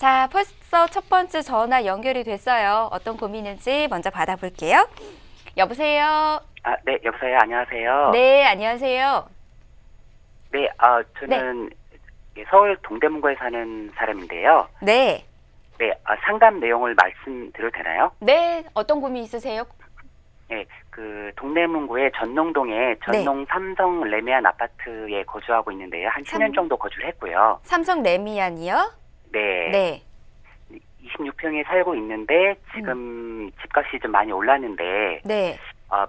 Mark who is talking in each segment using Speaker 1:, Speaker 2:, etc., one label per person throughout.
Speaker 1: 자, 벌써 첫 번째 전화 연결이 됐어요. 어떤 고민인지 먼저 받아볼게요. 여보세요?
Speaker 2: 네, 여보세요. 안녕하세요.
Speaker 1: 네, 안녕하세요.
Speaker 2: 네, 저는 서울 동대문구에 사는 사람인데요.
Speaker 1: 네.
Speaker 2: 네, 상담 내용을 말씀드려도 되나요?
Speaker 1: 네, 어떤 고민 있으세요?
Speaker 2: 네, 동대문구의 전농동에 전농 삼성 레미안 아파트에 거주하고 있는데요. 한 10년 정도 거주를 했고요.
Speaker 1: 삼성 레미안이요?
Speaker 2: 네.
Speaker 1: 네.
Speaker 2: 26평에 살고 있는데 지금 집값이 좀 많이 올랐는데
Speaker 1: 네.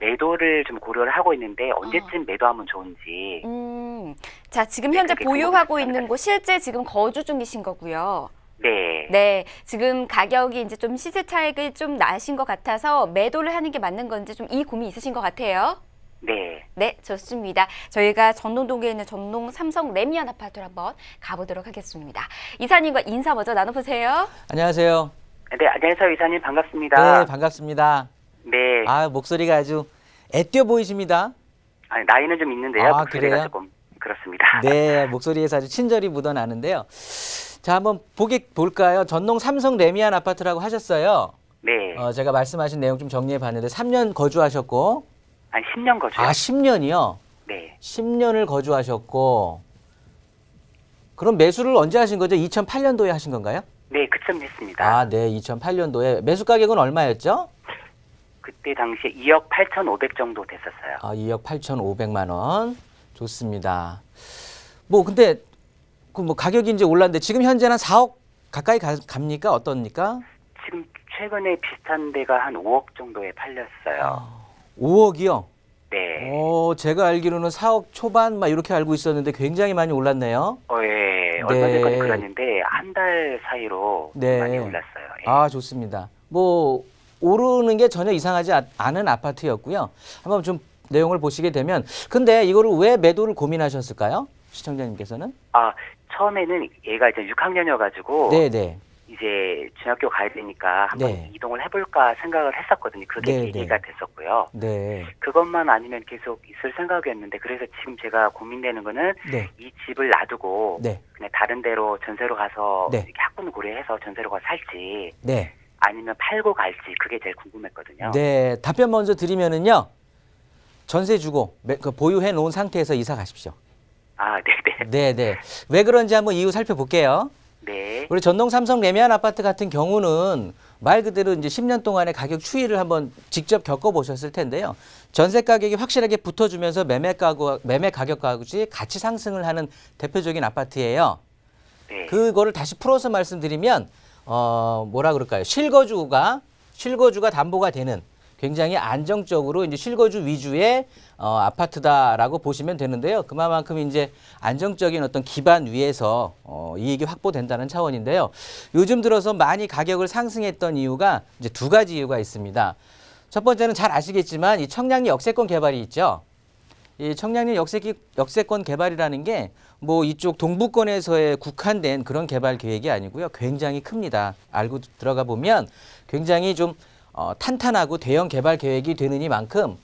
Speaker 2: 매도를 좀 고려를 하고 있는데 언제쯤 매도하면 좋은지.
Speaker 1: 자, 지금
Speaker 2: 네,
Speaker 1: 현재
Speaker 2: 그게
Speaker 1: 보유하고
Speaker 2: 궁금했습니다.
Speaker 1: 있는 곳 실제 지금 거주 중이신 거고요.
Speaker 2: 네.
Speaker 1: 네, 지금 가격이 이제 좀 시세 차익이 좀 나신 것 같아서 매도를 하는 게 맞는 건지 좀 이 고민이 있으신 것 같아요.
Speaker 2: 네.
Speaker 1: 네, 좋습니다. 저희가 전농동에 있는 전농 삼성 레미안 아파트로 한번 가보도록 하겠습니다. 이사님과 인사 먼저 나눠보세요.
Speaker 3: 안녕하세요.
Speaker 2: 네, 안녕하세요. 이사님 반갑습니다.
Speaker 3: 네, 반갑습니다.
Speaker 2: 네.
Speaker 3: 목소리가 아주 애띄어 보이십니다.
Speaker 2: 나이는 좀 있는데요. 목소리가
Speaker 3: 그래요?
Speaker 2: 조금 그렇습니다.
Speaker 3: 네, 목소리에서 아주 친절이 묻어나는데요. 자, 한번 볼까요? 전농 삼성 레미안 아파트라고 하셨어요.
Speaker 2: 네.
Speaker 3: 제가 말씀하신 내용 좀 정리해 봤는데 3년 거주하셨고,
Speaker 2: 한 10년 거주요.
Speaker 3: 10년이요?
Speaker 2: 네.
Speaker 3: 10년을 거주하셨고, 그럼 매수를 언제 하신 거죠? 2008년도에 하신 건가요?
Speaker 2: 네, 그쯤 했습니다.
Speaker 3: 네, 2008년도에. 매수 가격은 얼마였죠?
Speaker 2: 그때 당시에 2억 8,500 정도 됐었어요.
Speaker 3: 2억 8,500만 원. 좋습니다. 근데 가격이 이제 올랐는데 지금 현재는 4억 가까이 갑니까? 어떻습니까?
Speaker 2: 지금 최근에 비슷한 데가 한 5억 정도에 팔렸어요.
Speaker 3: 5억이요?
Speaker 2: 네.
Speaker 3: 제가 알기로는 4억 초반 막 이렇게 알고 있었는데 굉장히 많이 올랐네요.
Speaker 2: 예. 얼마 전까지 그랬는데 한 달 사이로
Speaker 3: 네.
Speaker 2: 많이 올랐어요. 예.
Speaker 3: 좋습니다. 오르는 게 전혀 이상하지 않은 아파트였고요. 한번 좀 내용을 보시게 되면 근데 이거를 왜 매도를 고민하셨을까요? 시청자님께서는?
Speaker 2: 처음에는 얘가 이제 6학년이어가지고
Speaker 3: 네네.
Speaker 2: 이제 중학교 가야 되니까 한번
Speaker 3: 네.
Speaker 2: 이동을 해볼까 생각을 했었거든요. 그게
Speaker 3: 네,
Speaker 2: 계기가 됐었고요.
Speaker 3: 네.
Speaker 2: 그것만 아니면 계속 있을 생각이었는데 그래서 지금 제가 고민되는 거는
Speaker 3: 네.
Speaker 2: 이 집을 놔두고
Speaker 3: 네.
Speaker 2: 그냥 다른 데로 전세로 가서
Speaker 3: 네.
Speaker 2: 이렇게 학군 고려해서 전세로 가서 살지
Speaker 3: 네.
Speaker 2: 아니면 팔고 갈지 그게 제일 궁금했거든요.
Speaker 3: 네. 답변 먼저 드리면은요. 전세 주고 보유해 놓은 상태에서 이사 가십시오.
Speaker 2: 네네.
Speaker 3: 네네. 왜 그런지 한번 이유 살펴볼게요.
Speaker 2: 네.
Speaker 3: 우리 전동 삼성 레미안 아파트 같은 경우는 말 그대로 이제 10년 동안의 가격 추이를 한번 직접 겪어보셨을 텐데요. 전세 가격이 확실하게 붙어주면서 매매 가격까지 같이 상승을 하는 대표적인 아파트예요.
Speaker 2: 네.
Speaker 3: 그거를 다시 풀어서 말씀드리면 뭐라 그럴까요? 실거주가 담보가 되는 굉장히 안정적으로 이제 실거주 위주의 아파트다라고 보시면 되는데요. 그만큼 이제 안정적인 어떤 기반 위에서 이익이 확보된다는 차원인데요. 요즘 들어서 많이 가격을 상승했던 이유가 이제 두 가지 이유가 있습니다. 첫 번째는 잘 아시겠지만 이 청량리 역세권 개발이 있죠. 이 청량리 역세권 개발이라는 게 이쪽 동부권에서의 국한된 그런 개발 계획이 아니고요. 굉장히 큽니다. 알고 들어가 보면 굉장히 좀 탄탄하고 대형 개발 계획이 되느니만큼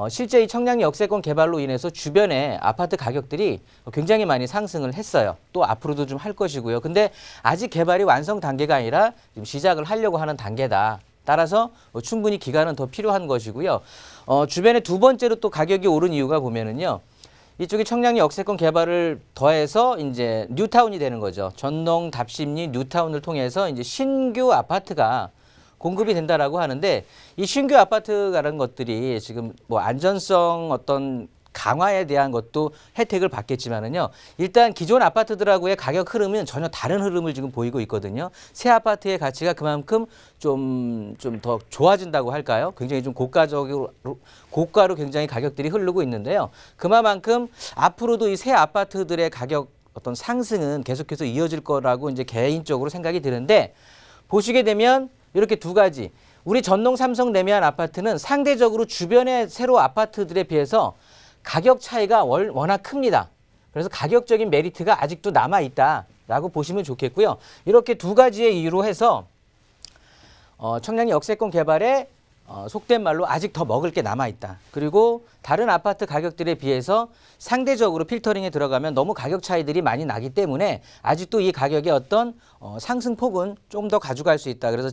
Speaker 3: 실제 이 청량리 역세권 개발로 인해서 주변의 아파트 가격들이 굉장히 많이 상승을 했어요. 또 앞으로도 좀 할 것이고요. 근데 아직 개발이 완성 단계가 아니라 지금 시작을 하려고 하는 단계다. 따라서 충분히 기간은 더 필요한 것이고요. 주변에 두 번째로 또 가격이 오른 이유가 보면은요. 이쪽이 청량리 역세권 개발을 더해서 이제 뉴타운이 되는 거죠. 전농, 답심리, 뉴타운을 통해서 이제 신규 아파트가 공급이 된다라고 하는데 이 신규 아파트라는 것들이 지금 안전성 어떤 강화에 대한 것도 혜택을 받겠지만은요. 일단 기존 아파트들하고의 가격 흐름은 전혀 다른 흐름을 지금 보이고 있거든요. 새 아파트의 가치가 그만큼 좀 더 좋아진다고 할까요? 굉장히 좀 고가로 굉장히 가격들이 흐르고 있는데요. 그만큼 앞으로도 이 새 아파트들의 가격 어떤 상승은 계속해서 이어질 거라고 이제 개인적으로 생각이 드는데 보시게 되면 이렇게 두 가지. 우리 전농 삼성 레미안 아파트는 상대적으로 주변의 새로 아파트들에 비해서 가격 차이가 워낙 큽니다. 그래서 가격적인 메리트가 아직도 남아있다라고 보시면 좋겠고요. 이렇게 두 가지의 이유로 해서 청량리 역세권 개발에 속된 말로 아직 더 먹을 게 남아 있다. 그리고 다른 아파트 가격들에 비해서 상대적으로 필터링에 들어가면 너무 가격 차이들이 많이 나기 때문에 아직도 이 가격의 어떤 상승폭은 좀 더 가져갈 수 있다. 그래서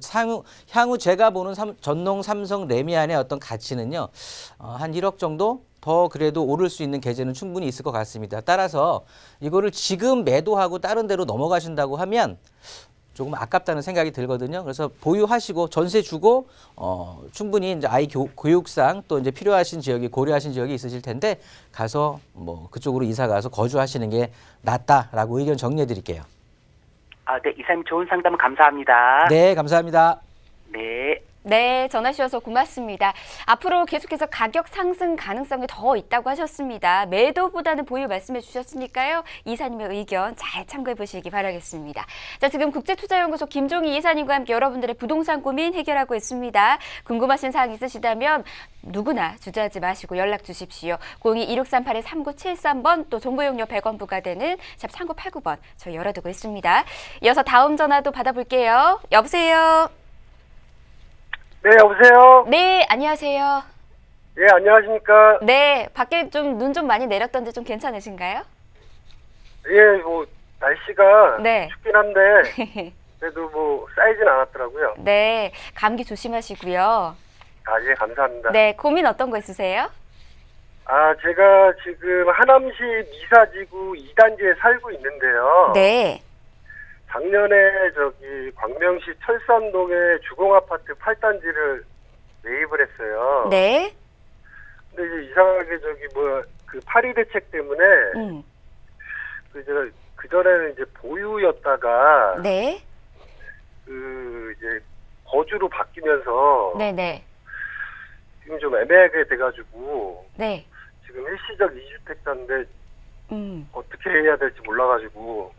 Speaker 3: 향후 제가 보는 전농 삼성 레미안의 어떤 가치는요, 한 1억 정도 더 그래도 오를 수 있는 계제는 충분히 있을 것 같습니다. 따라서 이거를 지금 매도하고 다른 데로 넘어가신다고 하면 조금 아깝다는 생각이 들거든요. 그래서 보유하시고 전세 주고 충분히 이제 아이 교육상 또 이제 필요하신 지역이 고려하신 지역이 있으실 텐데 가서 뭐 그쪽으로 이사 가서 거주하시는 게 낫다라고 의견 정리해 드릴게요.
Speaker 2: 네, 이사님 좋은 상담 감사합니다.
Speaker 3: 네, 감사합니다.
Speaker 2: 네.
Speaker 1: 네, 전화 주셔서 고맙습니다. 앞으로 계속해서 가격 상승 가능성이 더 있다고 하셨습니다. 매도보다는 보유 말씀해 주셨으니까요. 이사님의 의견 잘 참고해 보시기 바라겠습니다. 자, 지금 국제투자연구소 김종희 이사님과 함께 여러분들의 부동산 고민 해결하고 있습니다. 궁금하신 사항 있으시다면 누구나 주저하지 마시고 연락 주십시오. 02-1638-3973번 또 정보용료 100원 부과되는 샵 3989번 저희 열어두고 있습니다. 이어서 다음 전화도 받아볼게요. 여보세요?
Speaker 4: 네, 여보세요?
Speaker 1: 네, 안녕하세요.
Speaker 4: 예, 안녕하십니까?
Speaker 1: 네, 밖에 좀 눈 좀 많이 내렸던데 좀 괜찮으신가요?
Speaker 4: 예, 뭐, 날씨가
Speaker 1: 네.
Speaker 4: 춥긴 한데, 그래도 뭐, 쌓이진 않았더라고요.
Speaker 1: 네, 감기 조심하시고요.
Speaker 4: 아, 예, 감사합니다.
Speaker 1: 네, 고민 어떤 거 있으세요?
Speaker 4: 아, 제가 지금 하남시 미사지구 2단지에 살고 있는데요.
Speaker 1: 네,
Speaker 4: 작년에 광명시 철산동에 주공아파트 8단지를 매입을 했어요.
Speaker 1: 네,
Speaker 4: 근데 이제 이상하게 파리 대책 때문에, 그전에는 이제 보유였다가,
Speaker 1: 네,
Speaker 4: 이제 거주로 바뀌면서,
Speaker 1: 네.
Speaker 4: 지금 좀 애매하게 돼가지고
Speaker 1: 네.
Speaker 4: 지금 일시적 2주택자인데
Speaker 1: 음.
Speaker 4: 어떻게 해야 될지 몰라가지고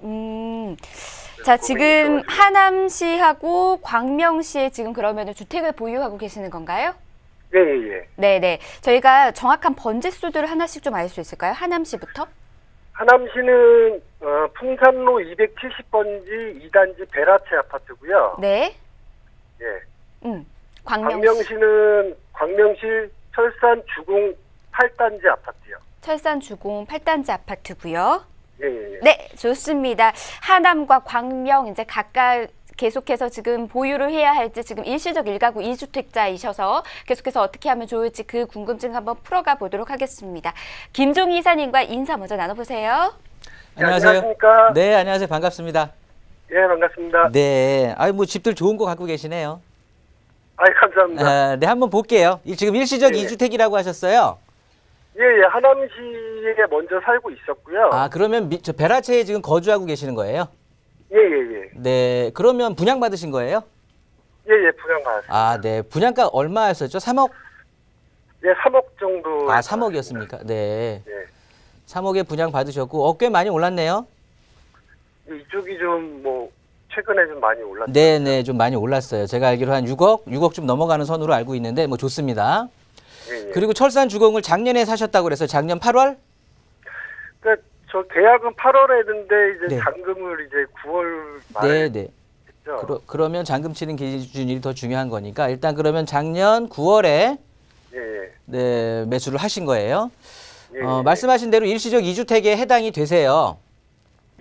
Speaker 1: 자,
Speaker 4: 고민이
Speaker 1: 지금
Speaker 4: 있어가지고.
Speaker 1: 하남시하고 광명시에 지금 그러면 주택을 보유하고 계시는 건가요?
Speaker 4: 예.
Speaker 1: 네네. 저희가 정확한 번지 수들을 하나씩 좀 알 수 있을까요? 하남시부터?
Speaker 4: 하남시는 풍산로 270번지 2단지 베라체 아파트고요.
Speaker 1: 네.
Speaker 4: 예.
Speaker 1: 광명시.
Speaker 4: 광명시는 광명시 철산 주공 8단지 아파트요.
Speaker 1: 철산 주공 8단지 아파트고요.
Speaker 4: 예.
Speaker 1: 네, 좋습니다. 하남과 광명 이제 각각 계속해서 지금 보유를 해야 할지 지금 일시적 1가구 2주택자이셔서 계속해서 어떻게 하면 좋을지 그 궁금증 한번 풀어가 보도록 하겠습니다. 김종희 이사님과 인사 먼저 나눠보세요.
Speaker 3: 안녕하세요.
Speaker 4: 안녕하십니까?
Speaker 3: 네, 안녕하세요. 반갑습니다.
Speaker 4: 예, 반갑습니다.
Speaker 3: 네, 뭐 집들 좋은 거 갖고 계시네요.
Speaker 4: 감사합니다.
Speaker 3: 네, 한번 볼게요. 지금 일시적
Speaker 4: 네.
Speaker 3: 2주택이라고 하셨어요.
Speaker 4: 예, 하남시에 먼저 살고 있었고요.
Speaker 3: 아, 그러면 저 베라체에 지금 거주하고 계시는 거예요?
Speaker 4: 예.
Speaker 3: 네, 그러면 분양받으신 거예요?
Speaker 4: 예, 분양받았습니다.
Speaker 3: 아, 네. 분양가 얼마였었죠? 3억?
Speaker 4: 예, 3억 정도.
Speaker 3: 아, 3억이었습니까? 네.
Speaker 4: 예.
Speaker 3: 3억에 분양 받으셨고, 꽤 많이 올랐네요?
Speaker 4: 이쪽이 좀 최근에 좀 많이 올랐어요.
Speaker 3: 네, 좀 많이 올랐어요. 제가 알기로 한 6억 좀 넘어가는 선으로 알고 있는데, 뭐 좋습니다.
Speaker 4: 예.
Speaker 3: 그리고 철산 주공을 작년에 사셨다고 그랬어요. 작년 8월?
Speaker 4: 그러니까 저 계약은 8월에 했는데 이제
Speaker 3: 네.
Speaker 4: 잔금을 이제 9월 말에
Speaker 3: 네.
Speaker 4: 했죠.
Speaker 3: 그러면 잔금 치는 기준이 더 중요한 거니까, 일단 그러면 작년 9월에
Speaker 4: 예.
Speaker 3: 네, 매수를 하신 거예요.
Speaker 4: 예.
Speaker 3: 말씀하신 대로 일시적 2주택에 해당이 되세요.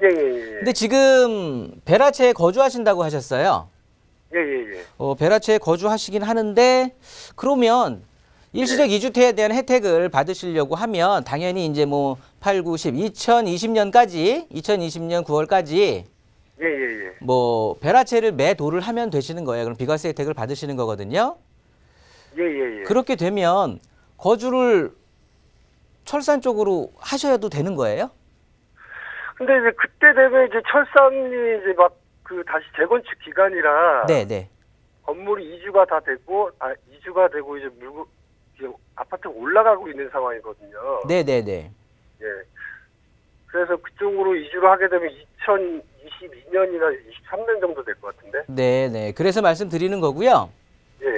Speaker 4: 예.
Speaker 3: 근데 지금 베라체에 거주하신다고 하셨어요.
Speaker 4: 예.
Speaker 3: 베라체에 거주하시긴 하는데 그러면 일시적 2주택에 대한 혜택을 받으시려고 하면 당연히 이제 8, 9, 10, 2020년까지 2020년 9월까지
Speaker 4: 예.
Speaker 3: 베라체를 매도를 하면 되시는 거예요. 그럼 비과세 혜택을 받으시는 거거든요.
Speaker 4: 예.
Speaker 3: 그렇게 되면 거주를 철산 쪽으로 하셔도 되는 거예요?
Speaker 4: 근데 이제 그때 되면 이제 철산이 이제 다시 재건축 기간이라
Speaker 3: 네.
Speaker 4: 건물이 이주가 다 되고 이주가 되고 이제 아파트가 올라가고 있는 상황이거든요.
Speaker 3: 네.
Speaker 4: 예. 그래서 그쪽으로 이주를 하게 되면 2022년이나 23년 정도 될 것 같은데.
Speaker 3: 네. 그래서 말씀드리는 거고요.
Speaker 4: 예.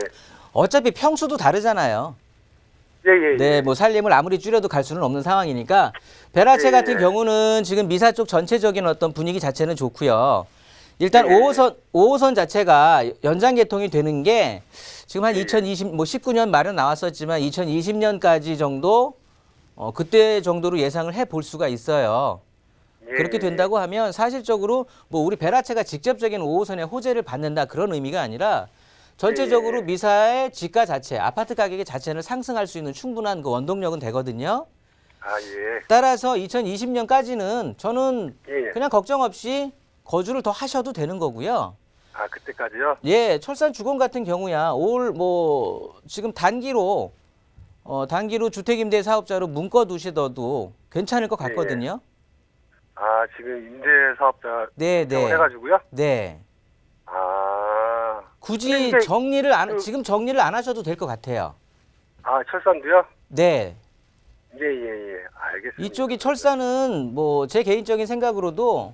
Speaker 3: 어차피 평수도 다르잖아요.
Speaker 4: 예.
Speaker 3: 네, 살림을 아무리 줄여도 갈 수는 없는 상황이니까 베라체
Speaker 4: 예.
Speaker 3: 같은 경우는 지금 미사 쪽 전체적인 어떤 분위기 자체는 좋고요. 일단
Speaker 2: 네.
Speaker 3: 5호선 자체가 연장 개통이 되는 게 지금 한 19년 말은 나왔었지만 2020년까지 정도 그때 정도로 예상을 해 볼 수가 있어요.
Speaker 4: 예,
Speaker 3: 그렇게 된다고 하면 사실적으로 뭐 우리 베라체가 직접적인 5호선의 호재를 받는다 그런 의미가 아니라 전체적으로
Speaker 4: 예.
Speaker 3: 미사의 지가 자체, 아파트 가격의 자체를 상승할 수 있는 충분한 그 원동력은 되거든요.
Speaker 4: 아, 예.
Speaker 3: 따라서 2020년까지는 저는
Speaker 4: 예, 예.
Speaker 3: 그냥 걱정 없이 거주를 더 하셔도 되는 거고요.
Speaker 4: 아, 그때까지요?
Speaker 3: 예, 철산 주공 같은 경우야 지금 단기로 주택임대 사업자로 묶어 두시더라도 괜찮을 것 같거든요.
Speaker 4: 아, 지금 임대 사업자
Speaker 3: 네, 네.
Speaker 4: 해가지고요?
Speaker 3: 네.
Speaker 4: 아,
Speaker 3: 굳이
Speaker 4: 근데
Speaker 3: 지금 정리를 안 하셔도 될 것 같아요.
Speaker 4: 아, 철산도요?
Speaker 3: 네.
Speaker 4: 예, 예, 예. 알겠습니다.
Speaker 3: 이쪽이 철산은 뭐 제 개인적인 생각으로도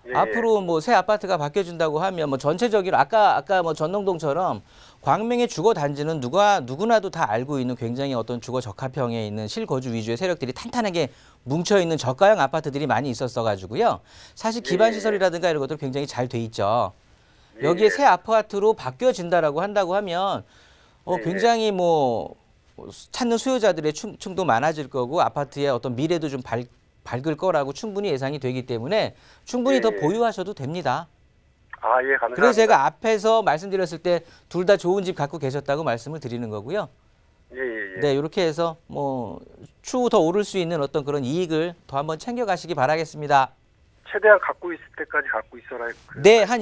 Speaker 4: 예,
Speaker 3: 앞으로 뭐 새 아파트가 바뀌어준다고 하면 뭐 전체적으로 아까 뭐 전농동처럼 광명의 주거 단지는 누구나도 다 알고 있는 굉장히 어떤 주거 적합형에 있는 실거주 위주의 세력들이 탄탄하게 뭉쳐 있는 저가형 아파트들이 많이 있었어 가지고요. 사실 기반 시설이라든가 이런 것들 굉장히 잘 돼 있죠.
Speaker 4: 예.
Speaker 3: 여기에 새 아파트로 바뀌어진다라고 한다고 하면
Speaker 4: 예.
Speaker 3: 굉장히 뭐 찾는 수요자들의 층도 많아질 거고 아파트의 어떤 미래도 좀 밝을 거라고 충분히 예상이 되기 때문에 충분히
Speaker 4: 예.
Speaker 3: 더 보유하셔도 됩니다.
Speaker 4: 아, 예, 감사합니다.
Speaker 3: 그래서 제가 앞에서 말씀드렸을 때 둘 다 좋은 집 갖고 계셨다고 말씀을 드리는 거고요.
Speaker 4: 예, 예, 예.
Speaker 3: 네, 이렇게 해서 뭐 추후 더 오를 수 있는 어떤 그런 이익을 더 한번 챙겨 가시기 바라겠습니다.
Speaker 4: 최대한 갖고 있을 때까지 갖고 있어라.
Speaker 3: 네, 한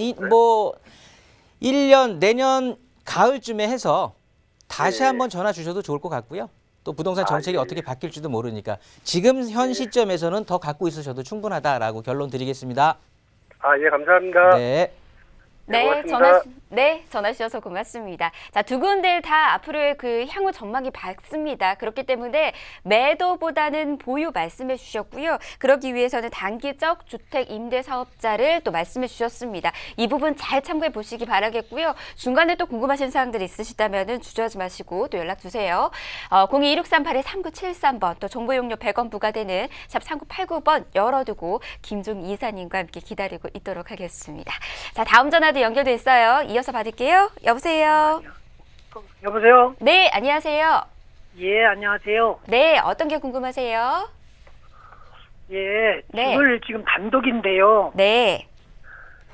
Speaker 3: 1년 내년 가을쯤에 해서 다시
Speaker 4: 예.
Speaker 3: 한번 전화 주셔도 좋을 것 같고요. 또 부동산 정책이
Speaker 4: 예.
Speaker 3: 어떻게 바뀔지도 모르니까 지금 현 시점에서는 더 갖고 있으셔도 충분하다라고 결론 드리겠습니다.
Speaker 4: 아, 예, 감사합니다.
Speaker 3: 네.
Speaker 1: 네,
Speaker 4: 고맙습니다.
Speaker 1: 전화 주셔서 고맙습니다. 자, 두 군데 다 앞으로의 그 향후 전망이 밝습니다. 그렇기 때문에 매도보다는 보유 말씀해 주셨고요. 그러기 위해서는 단기적 주택 임대 사업자를 또 말씀해 주셨습니다. 이 부분 잘 참고해 보시기 바라겠고요. 중간에 또 궁금하신 사항들이 있으시다면은 주저하지 마시고 또 연락 주세요. 021638-3973번 또 정보 용료 100원 부과되는 샵 3989번 열어두고 김종 이사님과 함께 기다리고 있도록 하겠습니다. 자, 다음 전화도 연결돼 있어요. 이어서 받을게요. 여보세요.
Speaker 5: 여보세요?
Speaker 1: 네, 안녕하세요.
Speaker 5: 예, 안녕하세요.
Speaker 1: 네, 어떤 게 궁금하세요?
Speaker 5: 예,
Speaker 1: 네.
Speaker 5: 집을 지금 단독인데요.
Speaker 1: 네.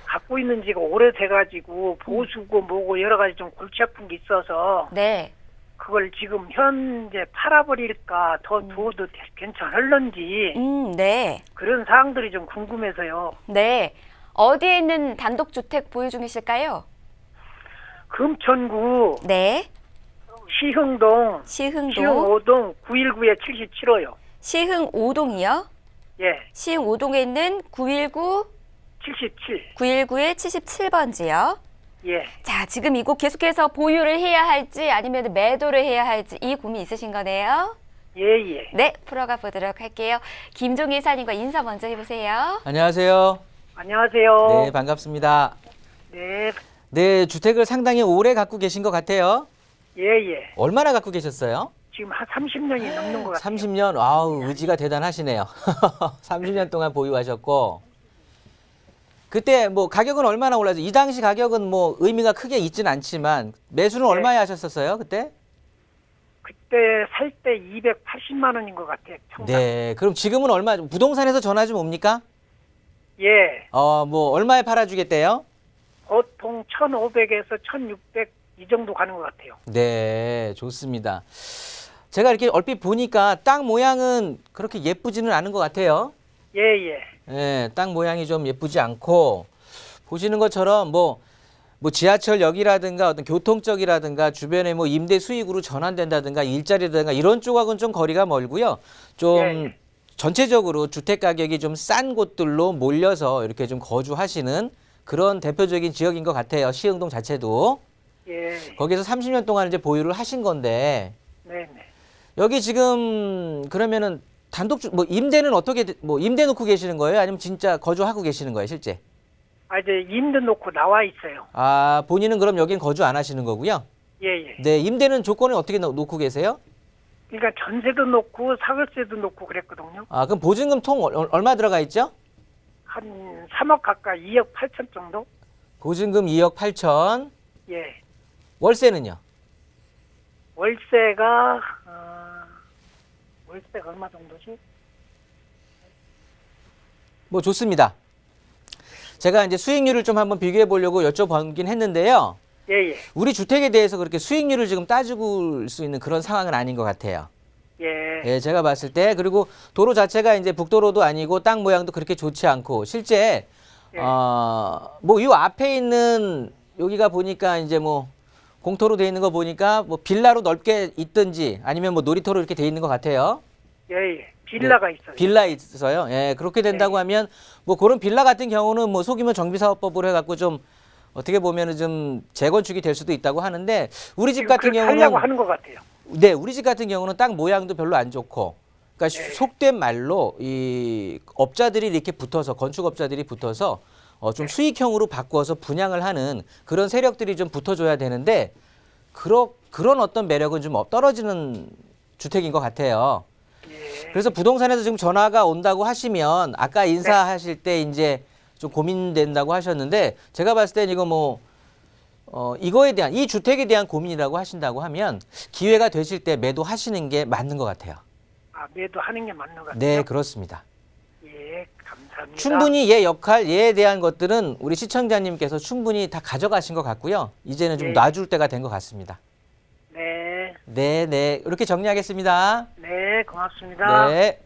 Speaker 5: 갖고 있는 지가 오래돼가지고 보수고 뭐고 여러 가지 좀 골치 아픈 게 있어서
Speaker 1: 네.
Speaker 5: 그걸 지금 현재 팔아버릴까 더 두어도 괜찮을런지
Speaker 1: 네.
Speaker 5: 그런 사항들이 좀 궁금해서요.
Speaker 1: 네. 어디에 있는 단독주택 보유 중이실까요?
Speaker 5: 금천구
Speaker 1: 네.
Speaker 5: 시흥동
Speaker 1: 시흥동.
Speaker 5: 시흥 5동 919에 77호요.
Speaker 1: 시흥 5동이요?
Speaker 5: 예,
Speaker 1: 시흥 5동에 있는 919,
Speaker 5: 77.
Speaker 1: 919의 77번지요.
Speaker 5: 예,
Speaker 1: 자, 지금 이곳 계속해서 보유를 해야 할지 아니면 매도를 해야 할지 이 고민 있으신 거네요.
Speaker 5: 예.
Speaker 1: 네, 풀어가 보도록 할게요. 김종희 이사님과 인사 먼저 해보세요.
Speaker 3: 안녕하세요.
Speaker 5: 안녕하세요.
Speaker 3: 네, 반갑습니다.
Speaker 5: 네,
Speaker 3: 네, 주택을 상당히 오래 갖고 계신 것 같아요.
Speaker 5: 예.
Speaker 3: 얼마나 갖고 계셨어요?
Speaker 5: 지금 한 30년이 넘는 것 같아요.
Speaker 3: 30년. 아우, 의지가 대단하시네요. 30년 동안 보유하셨고. 그때 뭐 가격은 얼마나 올랐어요? 이 당시 가격은 뭐 의미가 크게 있진 않지만 매수는 얼마에 하셨었어요, 그때?
Speaker 5: 그때 살 때 280만 원인 것 같아요. 평당.
Speaker 3: 네. 그럼 지금은 얼마? 부동산에서 전화 좀 옵니까?
Speaker 5: 예.
Speaker 3: 뭐 얼마에 팔아주겠대요?
Speaker 5: 보통 1,500에서 1,600 이 정도 가는 것 같아요.
Speaker 3: 네, 좋습니다. 제가 이렇게 얼핏 보니까 땅 모양은 그렇게 예쁘지는 않은 것 같아요.
Speaker 5: 예.
Speaker 3: 예, 땅 모양이 좀 예쁘지 않고 보시는 것처럼 뭐 지하철역이라든가 어떤 교통적이라든가 주변에 뭐 임대 수익으로 전환된다든가 일자리라든가 이런 쪽하고는 좀 거리가 멀고요. 좀
Speaker 5: 예.
Speaker 3: 전체적으로 주택 가격이 좀 싼 곳들로 몰려서 이렇게 좀 거주하시는 그런 대표적인 지역인 것 같아요. 시흥동 자체도.
Speaker 5: 예.
Speaker 3: 거기서 30년 동안 이제 보유를 하신 건데
Speaker 5: 네네.
Speaker 3: 여기 지금 그러면은 임대는 어떻게 임대 놓고 계시는 거예요? 아니면 진짜 거주하고 계시는 거예요, 실제?
Speaker 5: 아, 이제 임대 놓고 나와 있어요.
Speaker 3: 아, 본인은 그럼 여긴 거주 안 하시는 거고요?
Speaker 5: 예.
Speaker 3: 네, 임대는 조건을 어떻게 놓고 계세요?
Speaker 5: 그러니까 전세도 놓고 사월세도 놓고 그랬거든요.
Speaker 3: 아, 그럼 보증금 통 얼마 들어가 있죠?
Speaker 5: 한 3억 가까이 2억 8천 정도?
Speaker 3: 보증금 2억 8천.
Speaker 5: 예.
Speaker 3: 월세는요?
Speaker 5: 월세가 얼마 정도지?
Speaker 3: 뭐 좋습니다. 제가 이제 수익률을 좀 한번 비교해 보려고 여쭤보긴 했는데요.
Speaker 5: 예, 예.
Speaker 3: 우리 주택에 대해서 그렇게 수익률을 지금 따지고 수 있는 그런 상황은 아닌 것 같아요.
Speaker 5: 예.
Speaker 3: 예, 제가 봤을 때 그리고 도로 자체가 이제 북도로도 아니고 땅 모양도 그렇게 좋지 않고 실제
Speaker 5: 예.
Speaker 3: 뭐 이 앞에 있는 여기가 보니까 이제 뭐 공터로 돼 있는 거 보니까 뭐 빌라로 넓게 있든지 아니면 뭐 놀이터로 이렇게 돼 있는 것 같아요.
Speaker 5: 예, 예. 빌라가 있어요.
Speaker 3: 빌라 있어요. 예, 그렇게 된다고
Speaker 5: 네.
Speaker 3: 하면 뭐 그런 빌라 같은 경우는 뭐 속이면 정비사업법으로 해갖고 좀 어떻게 보면은 좀 재건축이 될 수도 있다고 하는데 우리 집
Speaker 5: 지금
Speaker 3: 같은
Speaker 5: 그렇게
Speaker 3: 경우는
Speaker 5: 하려고 하는 것 같아요.
Speaker 3: 네, 우리 집 같은 경우는 땅 모양도 별로 안 좋고, 그러니까
Speaker 5: 네.
Speaker 3: 속된 말로 이 업자들이 이렇게 붙어서 건축업자들이 붙어서 좀 수익형으로 바꾸어서 분양을 하는 그런 세력들이 좀 붙어줘야 되는데 그런 어떤 매력은 좀 떨어지는 주택인 것 같아요.
Speaker 5: 예.
Speaker 3: 그래서 부동산에서 지금 전화가 온다고 하시면 아까 인사하실 때 이제 좀 고민된다고 하셨는데 제가 봤을 땐 이거 뭐 이거에 대한 이 주택에 대한 고민이라고 하신다고 하면 기회가 되실 때 매도하시는 게 맞는 것 같아요.
Speaker 5: 아, 매도하는 게 맞는 것 같아요.
Speaker 3: 네, 그렇습니다.
Speaker 5: 예, 감사합니다.
Speaker 3: 충분히 얘 역할, 얘에 대한 것들은 우리 시청자님께서 충분히 다 가져가신 것 같고요. 이제는 좀
Speaker 5: 예.
Speaker 3: 놔줄 때가 된 것 같습니다.
Speaker 5: 네.
Speaker 3: 네, 네. 이렇게 정리하겠습니다.
Speaker 5: 네, 고맙습니다.
Speaker 3: 네.